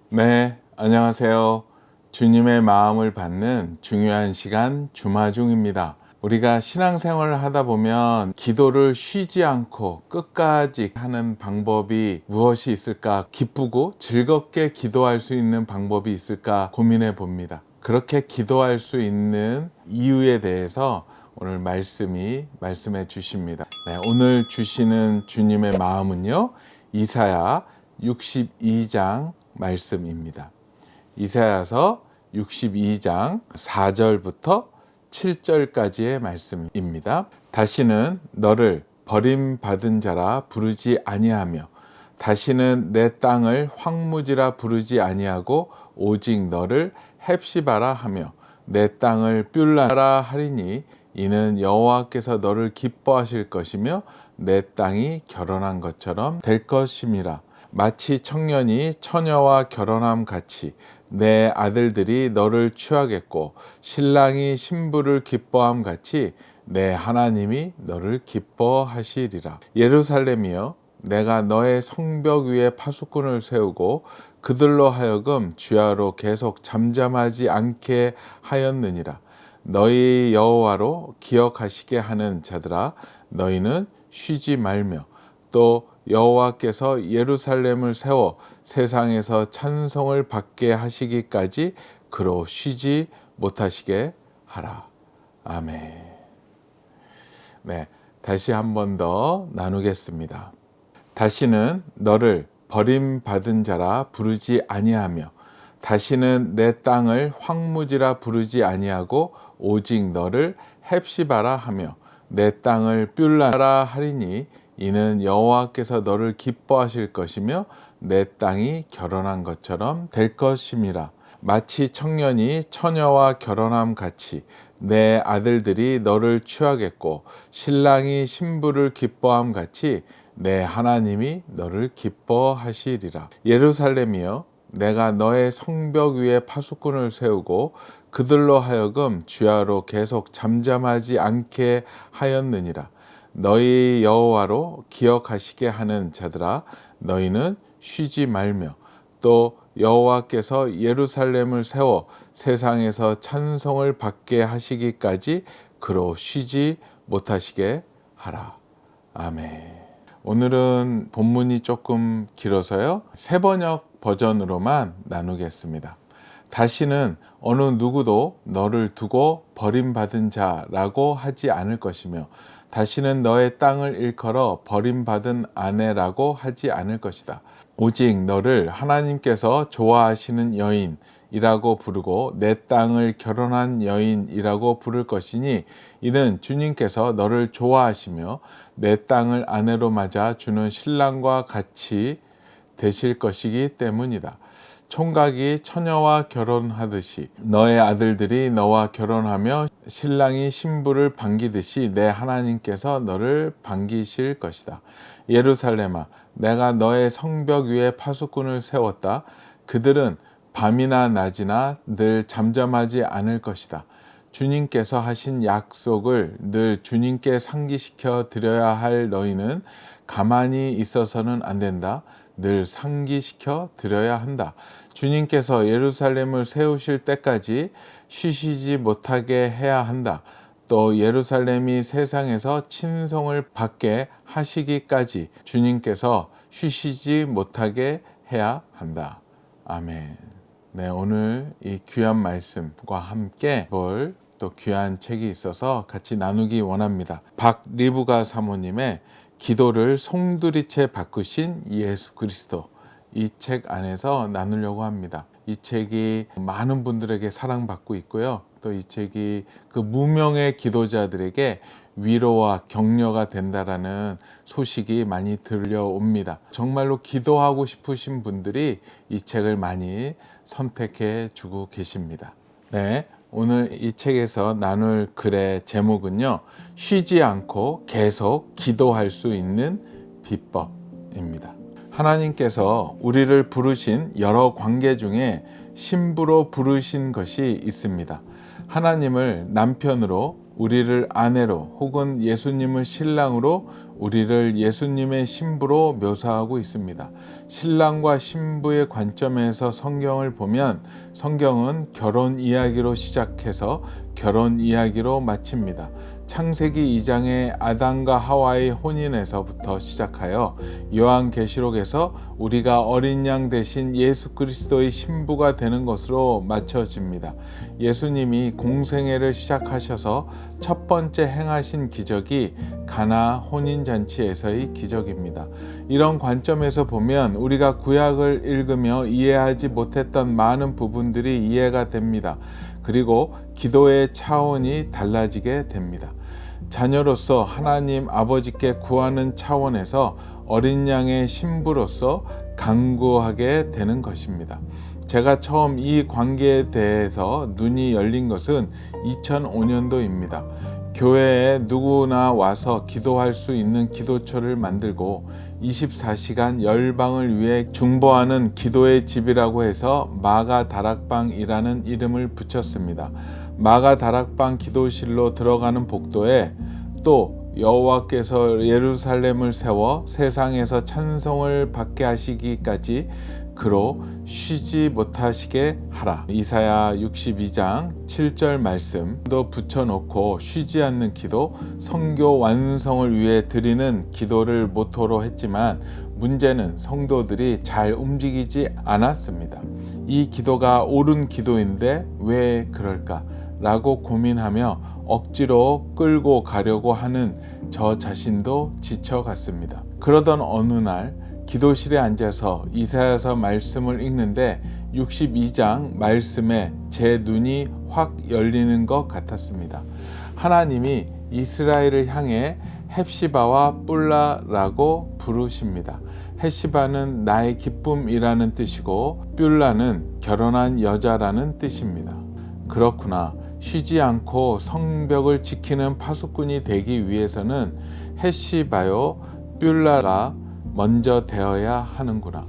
네, 안녕하세요. 주님의 마음을 받는 중요한 시간 주마중입니다. 우리가 신앙생활을 하다 보면 기도를 쉬지 않고 끝까지 하는 방법이 무엇이 있을까? 기쁘고 즐겁게 기도할 수 있는 방법이 있을까 고민해 봅니다. 그렇게 기도할 수 있는 이유에 대해서 오늘 말씀해 주십니다. 네, 오늘 주시는 주님의 마음은요, 이사야 62장 말씀입니다. 이사야서 62장 4절부터 7절까지의 말씀입니다. 다시는 너를 버림받은 자라 부르지 아니하며 다시는 내 땅을 황무지라 부르지 아니하고 오직 너를 헵시바라 하며 내 땅을 뷸라라 하리니 이는 여호와께서 너를 기뻐하실 것이며 내 땅이 결혼한 것처럼 될 것임이라. 마치 청년이 처녀와 결혼함 같이 내 아들들이 너를 취하겠고 신랑이 신부를 기뻐함 같이 내 하나님이 너를 기뻐하시리라. 예루살렘이여, 내가 너의 성벽 위에 파수꾼을 세우고 그들로 하여금 주야로 계속 잠잠하지 않게 하였느니라. 너희 여호와로 기억하시게 하는 자들아, 너희는 쉬지 말며 또 여호와께서 예루살렘을 세워 세상에서 찬송을 받게 하시기까지 그로 쉬지 못하시게 하라. 아멘. 네, 다시 한 번 더 나누겠습니다. 다시는 너를 버림받은 자라 부르지 아니하며 다시는 내 땅을 황무지라 부르지 아니하고 오직 너를 헵시바라 하며 내 땅을 뷸라라 하리니 이는 여호와께서 너를 기뻐하실 것이며 내 땅이 결혼한 것처럼 될 것임이라. 마치 청년이 처녀와 결혼함 같이 내 아들들이 너를 취하겠고 신랑이 신부를 기뻐함 같이 내 하나님이 너를 기뻐하시리라. 예루살렘이여, 내가 너의 성벽 위에 파수꾼을 세우고 그들로 하여금 주야로 계속 잠잠하지 않게 하였느니라. 너희 여호와로 기억하시게 하는 자들아, 너희는 쉬지 말며 또 여호와께서 예루살렘을 세워 세상에서 찬송을 받게 하시기까지 그로 쉬지 못하시게 하라. 아멘. 오늘은 본문이 조금 길어서요, 세번역 버전으로만 나누겠습니다. 다시는 어느 누구도 너를 두고 버림받은 자라고 하지 않을 것이며 다시는 너의 땅을 일컬어 버림받은 아내라고 하지 않을 것이다. 오직 너를 하나님께서 좋아하시는 여인이라고 부르고 내 땅을 결혼한 여인이라고 부를 것이니 이는 주님께서 너를 좋아하시며 내 땅을 아내로 맞아 주는 신랑과 같이 되실 것이기 때문이다. 총각이 처녀와 결혼하듯이 너의 아들들이 너와 결혼하며 신랑이 신부를 반기듯이 내 하나님께서 너를 반기실 것이다. 예루살렘아, 내가 너의 성벽 위에 파수꾼을 세웠다. 그들은 밤이나 낮이나 늘 잠잠하지 않을 것이다. 주님께서 하신 약속을 늘 주님께 상기시켜 드려야 할 너희는 가만히 있어서는 안 된다. 늘 상기시켜 드려야 한다. 주님께서 예루살렘을 세우실 때까지 쉬시지 못하게 해야 한다. 또 예루살렘이 세상에서 친송을 받게 하시기까지 주님께서 쉬시지 못하게 해야 한다. 아멘. 네, 오늘 이 귀한 말씀과 함께 또 귀한 책이 있어서 같이 나누기 원합니다. 박리부가 사모님의 기도를 송두리째 바꾸신 예수 그리스도, 이 책 안에서 나누려고 합니다. 이 책이 많은 분들에게 사랑받고 있고요. 또 이 책이 그 무명의 기도자들에게 위로와 격려가 된다라는 소식이 많이 들려옵니다. 정말로 기도하고 싶으신 분들이 이 책을 많이 선택해 주고 계십니다. 네, 오늘 이 책에서 나눌 글의 제목은요, 쉬지 않고 계속 기도할 수 있는 비법입니다. 하나님께서 우리를 부르신 여러 관계 중에 신부로 부르신 것이 있습니다. 하나님을 남편으로 우리를 아내로 혹은 예수님을 신랑으로 우리를 예수님의 신부로 묘사하고 있습니다. 신랑과 신부의 관점에서 성경을 보면 성경은 결혼 이야기로 시작해서 결혼 이야기로 마칩니다. 창세기 2장의 아담과 하와의 혼인에서부터 시작하여 요한계시록에서 우리가 어린 양 대신 예수 그리스도의 신부가 되는 것으로 맞춰집니다. 예수님이 공생애를 시작하셔서 첫 번째 행하신 기적이 가나 혼인잔치에서의 기적입니다. 이런 관점에서 보면 우리가 구약을 읽으며 이해하지 못했던 많은 부분들이 이해가 됩니다. 그리고 기도의 차원이 달라지게 됩니다. 자녀로서 하나님 아버지께 구하는 차원에서 어린 양의 신부로서 간구하게 되는 것입니다. 제가 처음 이 관계에 대해서 눈이 열린 것은 2005년도입니다. 교회에 누구나 와서 기도할 수 있는 기도처를 만들고 24시간 열방을 위해 중보하는 기도의 집이라고 해서 마가 다락방이라는 이름을 붙였습니다. 마가 다락방 기도실로 들어가는 복도에 또 여호와께서 예루살렘을 세워 세상에서 찬송을 받게 하시기까지 그로 쉬지 못하시게 하라. 이사야 62장 7절 말씀도 붙여놓고 쉬지 않는 기도, 성교 완성을 위해 드리는 기도를 모토로 했지만 문제는 성도들이 잘 움직이지 않았습니다. 이 기도가 옳은 기도인데 왜 그럴까? 라고 고민하며 억지로 끌고 가려고 하는 저 자신도 지쳐갔습니다. 그러던 어느 날 기도실에 앉아서 이사야서 말씀을 읽는데 62장 말씀에 제 눈이 확 열리는 것 같았습니다. 하나님이 이스라엘을 향해 헵시바와 뿔라라고 부르십니다. 헵시바는 나의 기쁨이라는 뜻이고 뿔라는 결혼한 여자라는 뜻입니다. 그렇구나. 쉬지 않고 성벽을 지키는 파수꾼이 되기 위해서는 헵시바요 뿔라가 먼저 되어야 하는구나.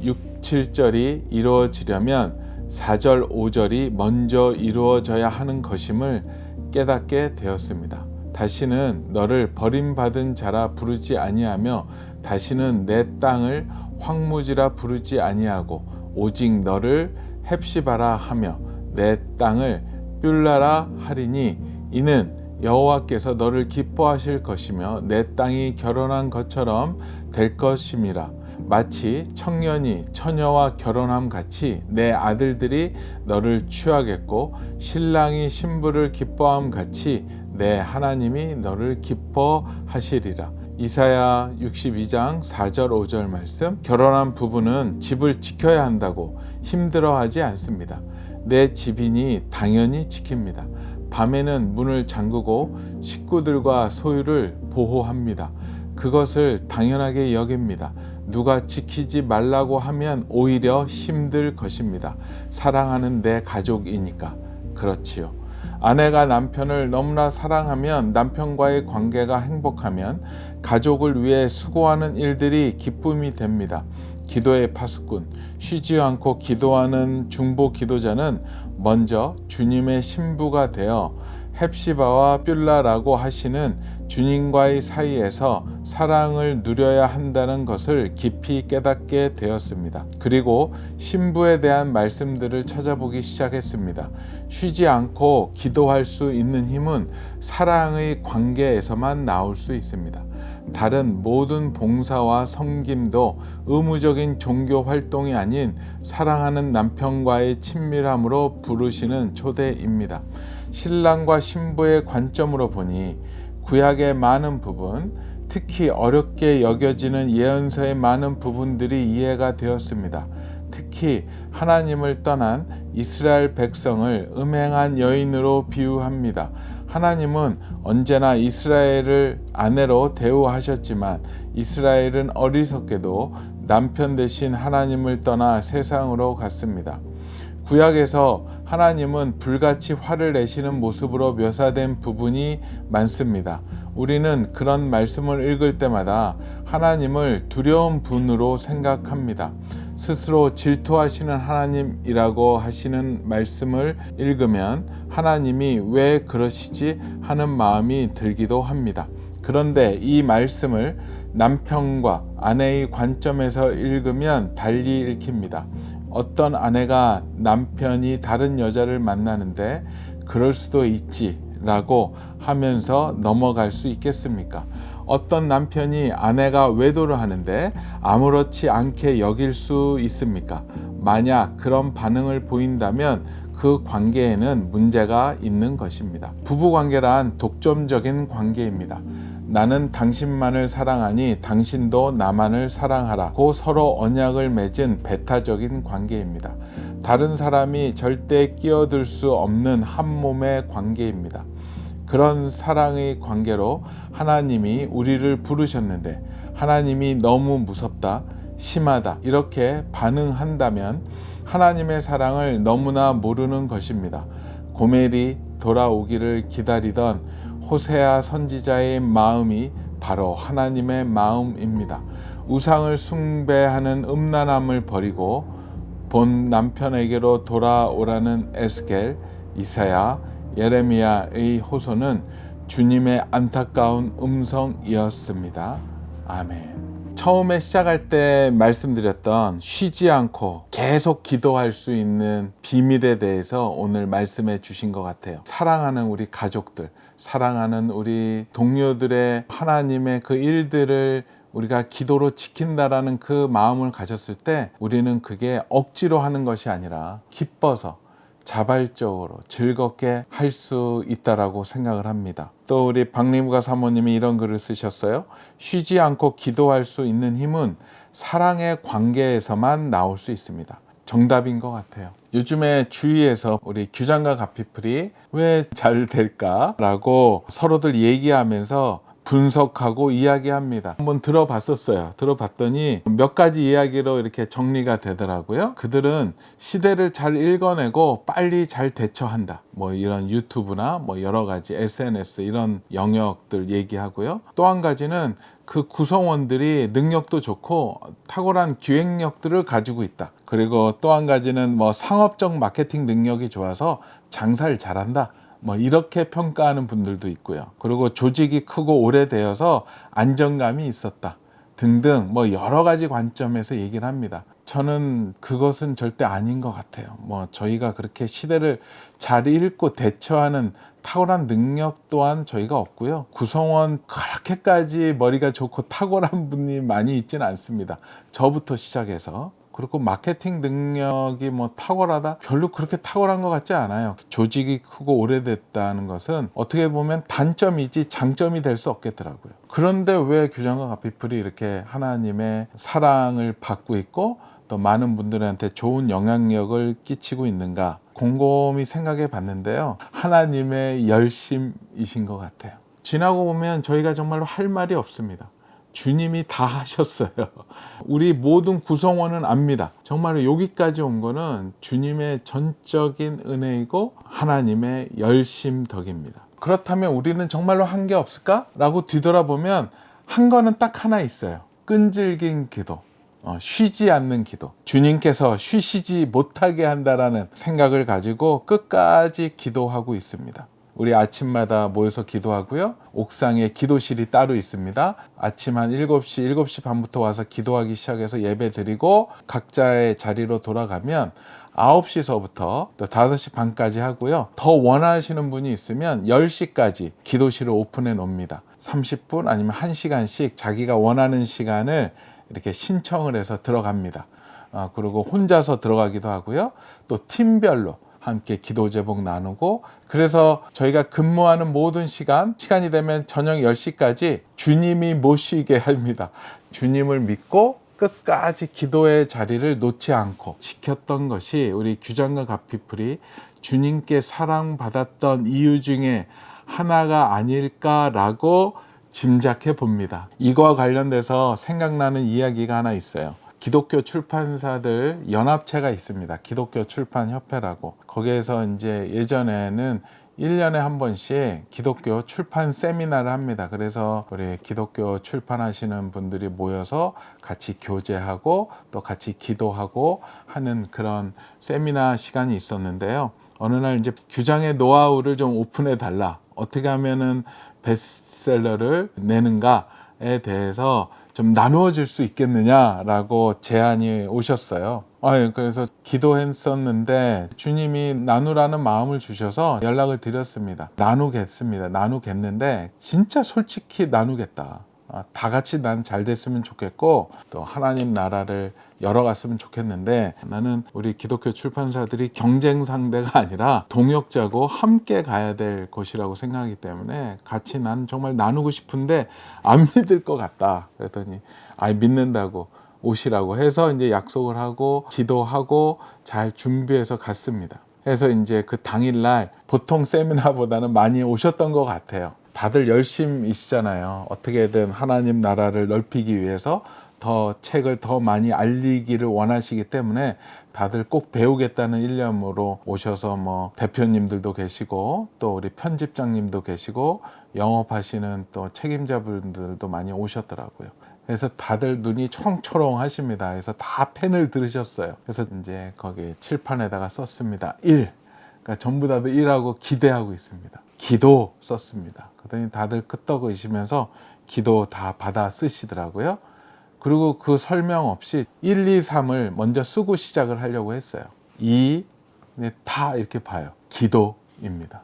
6, 7절이 이루어지려면 4절, 5절이 먼저 이루어져야 하는 것임을 깨닫게 되었습니다. 다시는 너를 버림받은 자라 부르지 아니하며 다시는 내 땅을 황무지라 부르지 아니하고 오직 너를 헵시바라 하며 내 땅을 뿔라라 하리니 이는 여호와께서 너를 기뻐하실 것이며 내 땅이 결혼한 것처럼 될 것임이라. 마치 청년이 처녀와 결혼함 같이 내 아들들이 너를 취하겠고 신랑이 신부를 기뻐함 같이 내 하나님이 너를 기뻐하시리라. 이사야 62장 4절 5절 말씀. 결혼한 부부는 집을 지켜야 한다고 힘들어하지 않습니다. 내 집이니 당연히 지킵니다. 밤에는 문을 잠그고 식구들과 소유를 보호합니다. 그것을 당연하게 여깁니다. 누가 지키지 말라고 하면 오히려 힘들 것입니다. 사랑하는 내 가족이니까. 그렇지요. 아내가 남편을 너무나 사랑하면 남편과의 관계가 행복하면 가족을 위해 수고하는 일들이 기쁨이 됩니다. 기도의 파수꾼, 쉬지 않고 기도하는 중보 기도자는 먼저 주님의 신부가 되어 헵시바와 뿔라라고 하시는 주님과의 사이에서 사랑을 누려야 한다는 것을 깊이 깨닫게 되었습니다. 그리고 신부에 대한 말씀들을 찾아보기 시작했습니다. 쉬지 않고 기도할 수 있는 힘은 사랑의 관계에서만 나올 수 있습니다. 다른 모든 봉사와 섬김도 의무적인 종교 활동이 아닌 사랑하는 남편과의 친밀함으로 부르시는 초대입니다. 신랑과 신부의 관점으로 보니 구약의 많은 부분, 특히 어렵게 여겨지는 예언서의 많은 부분들이 이해가 되었습니다. 특히 하나님을 떠난 이스라엘 백성을 음행한 여인으로 비유합니다. 하나님은 언제나 이스라엘을 아내로 대우하셨지만 이스라엘은 어리석게도 남편 대신 하나님을 떠나 세상으로 갔습니다. 구약에서 하나님은 불같이 화를 내시는 모습으로 묘사된 부분이 많습니다. 우리는 그런 말씀을 읽을 때마다 하나님을 두려운 분으로 생각합니다. 스스로 질투하시는 하나님이라고 하시는 말씀을 읽으면 하나님이 왜 그러시지 하는 마음이 들기도 합니다. 그런데 이 말씀을 남편과 아내의 관점에서 읽으면 달리 읽힙니다. 어떤 아내가 남편이 다른 여자를 만나는데 그럴 수도 있지 라고 하면서 넘어갈 수 있겠습니까? 어떤 남편이 아내가 외도를 하는데 아무렇지 않게 여길 수 있습니까? 만약 그런 반응을 보인다면 그 관계에는 문제가 있는 것입니다. 부부관계란 독점적인 관계입니다. 나는 당신만을 사랑하니 당신도 나만을 사랑하라고 서로 언약을 맺은 배타적인 관계입니다. 다른 사람이 절대 끼어들 수 없는 한 몸의 관계입니다. 그런 사랑의 관계로 하나님이 우리를 부르셨는데 하나님이 너무 무섭다, 심하다 이렇게 반응한다면 하나님의 사랑을 너무나 모르는 것입니다. 고멜이 돌아오기를 기다리던 호세아 선지자의 마음이 바로 하나님의 마음입니다. 우상을 숭배하는 음란함을 버리고 본 남편에게로 돌아오라는 에스겔, 이사야, 예레미야의 호소는 주님의 안타까운 음성이었습니다. 아멘. 처음에 시작할 때 말씀드렸던 쉬지 않고 계속 기도할 수 있는 비밀에 대해서 오늘 말씀해 주신 것 같아요. 사랑하는 우리 가족들, 사랑하는 우리 동료들의 하나님의 그 일들을 우리가 기도로 지킨다라는 그 마음을 가졌을 때 우리는 그게 억지로 하는 것이 아니라 기뻐서 자발적으로 즐겁게 할 수 있다라고 생각을 합니다. 또 우리 박리무가 사모님이 이런 글을 쓰셨어요. 쉬지 않고 기도할 수 있는 힘은 사랑의 관계에서만 나올 수 있습니다. 정답인 것 같아요. 요즘에 주위에서 우리 규장과 가피플이 왜 잘 될까라고 서로들 얘기하면서 분석하고 이야기합니다. 한번 들어봤었어요. 들어봤더니 몇 가지 이야기로 이렇게 정리가 되더라고요. 그들은 시대를 잘 읽어내고 빨리 잘 대처한다. 뭐 이런 유튜브나 뭐 여러 가지 SNS 이런 영역들 얘기하고요. 또 한 가지는 그 구성원들이 능력도 좋고 탁월한 기획력들을 가지고 있다. 그리고 또 한 가지는 뭐 상업적 마케팅 능력이 좋아서 장사를 잘한다. 뭐 이렇게 평가하는 분들도 있고요. 그리고 조직이 크고 오래되어서 안정감이 있었다 등등 뭐 여러 가지 관점에서 얘기를 합니다. 저는 그것은 절대 아닌 것 같아요. 뭐 저희가 그렇게 시대를 잘 읽고 대처하는 탁월한 능력 또한 저희가 없고요. 구성원 그렇게까지 머리가 좋고 탁월한 분이 많이 있지는 않습니다. 저부터 시작해서. 그리고 마케팅 능력이 뭐 탁월하다? 별로 그렇게 탁월한 것 같지 않아요. 조직이 크고 오래됐다는 것은 어떻게 보면 단점이지 장점이 될 수 없겠더라고요. 그런데 왜 규장과 가피플이 이렇게 하나님의 사랑을 받고 있고 또 많은 분들한테 좋은 영향력을 끼치고 있는가? 곰곰이 생각해 봤는데요. 하나님의 열심이신 것 같아요. 지나고 보면 저희가 정말로 할 말이 없습니다. 주님이 다 하셨어요. 우리 모든 구성원은 압니다. 정말로 여기까지 온 거는 주님의 전적인 은혜이고 하나님의 열심 덕입니다. 그렇다면 우리는 정말로 한 게 없을까? 라고 뒤돌아보면 한 거는 딱 하나 있어요. 끈질긴 기도. 쉬지 않는 기도. 주님께서 쉬시지 못하게 한다라는 생각을 가지고 끝까지 기도하고 있습니다. 우리 아침마다 모여서 기도하고요. 옥상에 기도실이 따로 있습니다. 아침 한 7시, 7시 반부터 와서 기도하기 시작해서 예배 드리고 각자의 자리로 돌아가면 9시서부터 또 5시 반까지 하고요. 더 원하시는 분이 있으면 10시까지 기도실을 오픈해 놓습니다. 30분 아니면 1시간씩 자기가 원하는 시간을 이렇게 신청을 해서 들어갑니다. 그리고 혼자서 들어가기도 하고요. 또 팀별로 함께 기도 제목 나누고 그래서 저희가 근무하는 모든 시간이 되면 저녁 10시까지 주님이 모시게 합니다. 주님을 믿고 끝까지 기도의 자리를 놓지 않고 지켰던 것이 우리 규장과 가피플이 주님께 사랑받았던 이유 중에 하나가 아닐까라고 짐작해 봅니다. 이거와 관련돼서 생각나는 이야기가 하나 있어요. 기독교 출판사들 연합체가 있습니다. 기독교 출판협회라고. 거기에서 이제 예전에는 1년에 한 번씩 기독교 출판 세미나를 합니다. 그래서 우리 기독교 출판하시는 분들이 모여서 같이 교제하고 또 같이 기도하고 하는 그런 세미나 시간이 있었는데요. 어느 날 이제 규장의 노하우를 좀 오픈해 달라. 어떻게 하면은 베스트셀러를 내는가에 대해서 좀 나누어 줄 수 있겠느냐라고 제안이 오셨어요. 그래서 기도했었는데 주님이 나누라는 마음을 주셔서 연락을 드렸습니다. 나누겠는데 진짜 솔직히 나누겠다. 다 같이 난 잘 됐으면 좋겠고 또 하나님 나라를 열어갔으면 좋겠는데 나는 우리 기독교 출판사들이 경쟁 상대가 아니라 동역자고 함께 가야 될 곳이라고 생각하기 때문에 같이 난 정말 나누고 싶은데 안 믿을 것 같다. 그랬더니 믿는다고 오시라고 해서 이제 약속을 하고 기도하고 잘 준비해서 갔습니다. 해서 이제 그 당일날 보통 세미나보다는 많이 오셨던 것 같아요. 다들 열심이시잖아요. 어떻게든 하나님 나라를 넓히기 위해서 더 책을 더 많이 알리기를 원하시기 때문에 다들 꼭 배우겠다는 일념으로 오셔서 뭐 대표님들도 계시고 또 우리 편집장님도 계시고 영업하시는 또 책임자분들도 많이 오셨더라고요. 그래서 다들 눈이 초롱초롱 하십니다. 그래서 다 펜을 들으셨어요. 그래서 이제 거기 칠판에다가 썼습니다. 1. 그러니까 전부 다들 1하고 기대하고 있습니다. 기도 썼습니다. 그랬더니 다들 끄떡이시면서 기도 다 받아 쓰시더라고요. 그리고 그 설명 없이 1, 2, 3을 먼저 쓰고 시작을 하려고 했어요. 2, 다 이렇게 봐요. 기도입니다.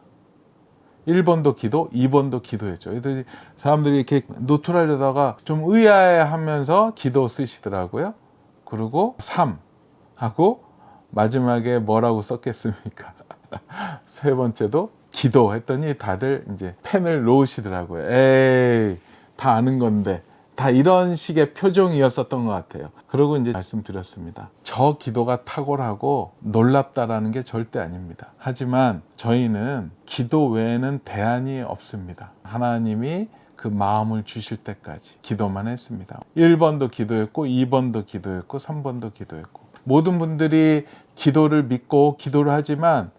1번도 기도, 2번도 기도했죠. 그래서 사람들이 이렇게 노트를 하려다가 좀 의아해하면서 기도 쓰시더라고요. 그리고 3 하고 마지막에 뭐라고 썼겠습니까? 세 번째도 기도했더니 다들 이제 펜을 놓으시더라고요. 에이, 다 아는 건데. 다 이런 식의 표정이었었던 것 같아요. 그리고 이제 말씀드렸습니다. 저 기도가 탁월하고 놀랍다라는 게 절대 아닙니다. 하지만 저희는 기도 외에는 대안이 없습니다. 하나님이 그 마음을 주실 때까지 기도만 했습니다. 1번도 기도했고 2번도 기도했고 3번도 기도했고 모든 분들이 기도를 믿고 기도를 하지만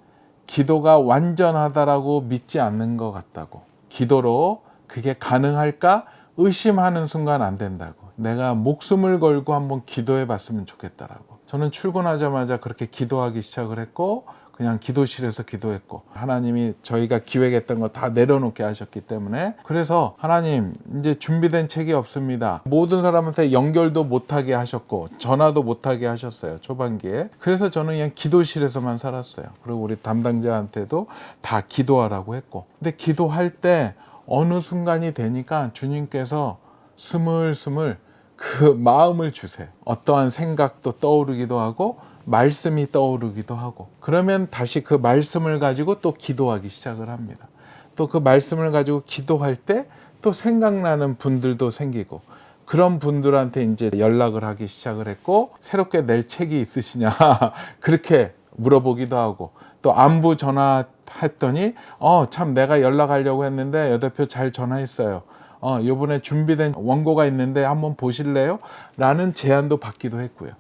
기도가 완전하다라고 믿지 않는 것 같다고, 기도로 그게 가능할까 의심하는 순간 안 된다고, 내가 목숨을 걸고 한번 기도해 봤으면 좋겠다라고. 저는 출근하자마자 그렇게 기도하기 시작을 했고 그냥 기도실에서 기도했고 하나님이 저희가 기획했던 거 다 내려놓게 하셨기 때문에, 그래서 하나님 이제 준비된 책이 없습니다. 모든 사람한테 연결도 못하게 하셨고 전화도 못하게 하셨어요, 초반기에. 그래서 저는 그냥 기도실에서만 살았어요. 그리고 우리 담당자한테도 다 기도하라고 했고, 근데 기도할 때 어느 순간이 되니까 주님께서 스물스물 그 마음을 주세요. 어떠한 생각도 떠오르기도 하고 말씀이 떠오르기도 하고, 그러면 다시 그 말씀을 가지고 또 기도하기 시작을 합니다. 또 그 말씀을 가지고 기도할 때 또 생각나는 분들도 생기고, 그런 분들한테 이제 연락을 하기 시작을 했고, 새롭게 낼 책이 있으시냐 그렇게 물어보기도 하고, 또 안부 전화했더니 참 내가 연락하려고 했는데 여 대표 잘 전화했어요. 이번에 준비된 원고가 있는데 한번 보실래요? 라는 제안도 받기도 했고요.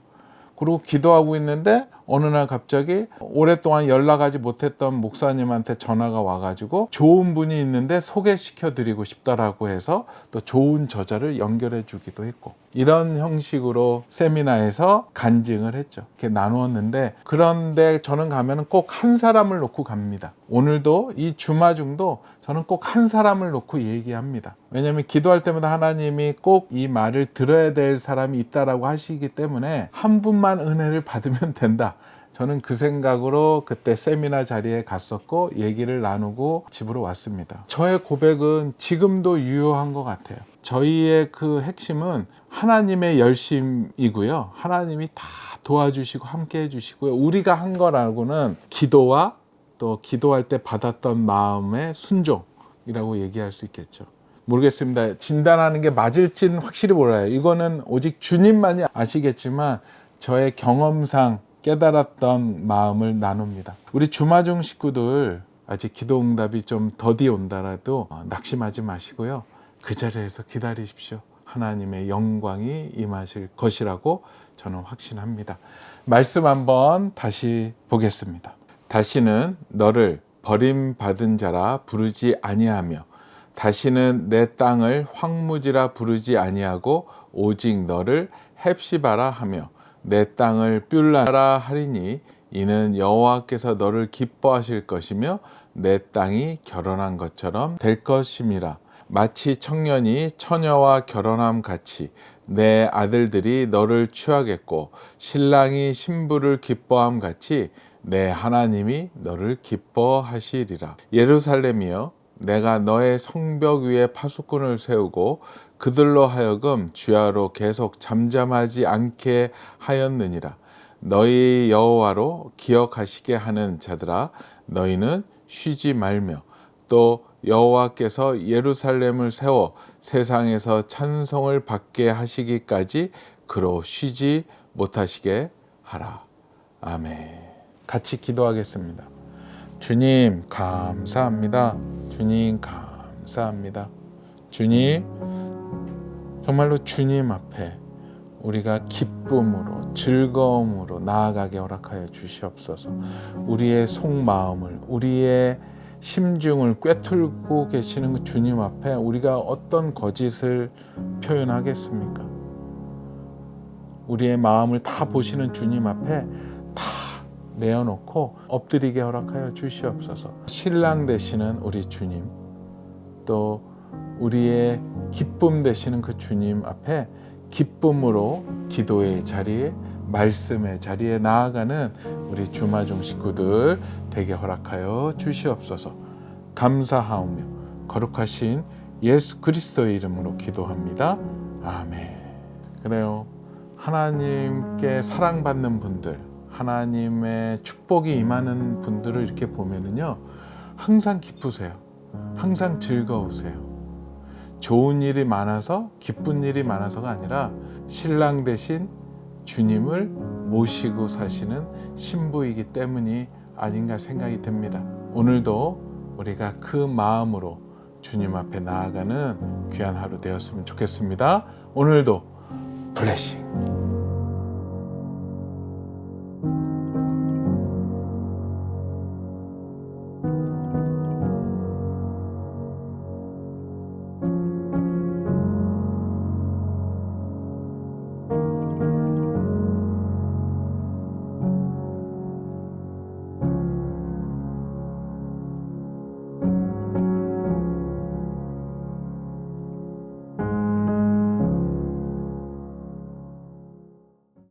그리고 기도하고 있는데 어느 날 갑자기 오랫동안 연락하지 못했던 목사님한테 전화가 와가지고 좋은 분이 있는데 소개시켜 드리고 싶다라고 해서 또 좋은 저자를 연결해 주기도 했고, 이런 형식으로 세미나에서 간증을 했죠. 이렇게 나누었는데, 그런데 저는 가면은 꼭 한 사람을 놓고 갑니다. 오늘도 이 주마중도 저는 꼭 한 사람을 놓고 얘기합니다. 왜냐하면 기도할 때마다 하나님이 꼭 이 말을 들어야 될 사람이 있다라고 하시기 때문에 한 분만 은혜를 받으면 된다. 저는 그 생각으로 그때 세미나 자리에 갔었고 얘기를 나누고 집으로 왔습니다. 저의 고백은 지금도 유효한 것 같아요. 저희의 그 핵심은 하나님의 열심이고요. 하나님이 다 도와주시고 함께 해주시고요. 우리가 한 거라고는 기도와 또 기도할 때 받았던 마음의 순종이라고 얘기할 수 있겠죠. 모르겠습니다. 진단하는 게 맞을지는 확실히 몰라요. 이거는 오직 주님만이 아시겠지만 저의 경험상 깨달았던 마음을 나눕니다. 우리 주마중 식구들 아직 기도 응답이 좀 더디 온다라도 낙심하지 마시고요. 그 자리에서 기다리십시오. 하나님의 영광이 임하실 것이라고 저는 확신합니다. 말씀 한번 다시 보겠습니다. 다시는 너를 버림받은 자라 부르지 아니하며 다시는 내 땅을 황무지라 부르지 아니하고 오직 너를 헵시바라 하며 내 땅을 뷸라라 하리니 이는 여호와께서 너를 기뻐하실 것이며 내 땅이 결혼한 것처럼 될 것임이라. 마치 청년이 처녀와 결혼함 같이 내 아들들이 너를 취하겠고 신랑이 신부를 기뻐함 같이 내 하나님이 너를 기뻐하시리라. 예루살렘이여, 내가 너의 성벽 위에 파수꾼을 세우고 그들로 하여금 주야로 계속 잠잠하지 않게 하였느니라. 너희 여호와로 기억하시게 하는 자들아, 너희는 쉬지 말며 또 여호와께서 예루살렘을 세워 세상에서 찬송을 받게 하시기까지 그로 쉬지 못하시게 하라. 아멘. 같이 기도하겠습니다. 주님 감사합니다. 주님 감사합니다. 주님, 정말로 주님 앞에 우리가 기쁨으로 즐거움으로 나아가게 허락하여 주시옵소서. 우리의 속마음을, 우리의 심중을 꿰뚫고 계시는 그 주님 앞에 우리가 어떤 거짓을 표현하겠습니까? 우리의 마음을 다 보시는 주님 앞에 다 내어놓고 엎드리게 허락하여 주시옵소서. 신랑 되시는 우리 주님, 또 우리의 기쁨 되시는 그 주님 앞에 기쁨으로 기도의 자리에, 말씀의 자리에 나아가는 우리 주마중 식구들 되게 허락하여 주시옵소서. 감사하오며 거룩하신 예수 그리스도의 이름으로 기도합니다. 아멘. 그래요. 하나님께 사랑받는 분들, 하나님의 축복이 임하는 분들을 이렇게 보면은요, 항상 기쁘세요. 항상 즐거우세요. 좋은 일이 많아서, 기쁜 일이 많아서가 아니라 신랑 대신 주님을 모시고 사시는 신부이기 때문이 아닌가 생각이 듭니다. 오늘도 우리가 그 마음으로 주님 앞에 나아가는 귀한 하루 되었으면 좋겠습니다. 오늘도 블레싱.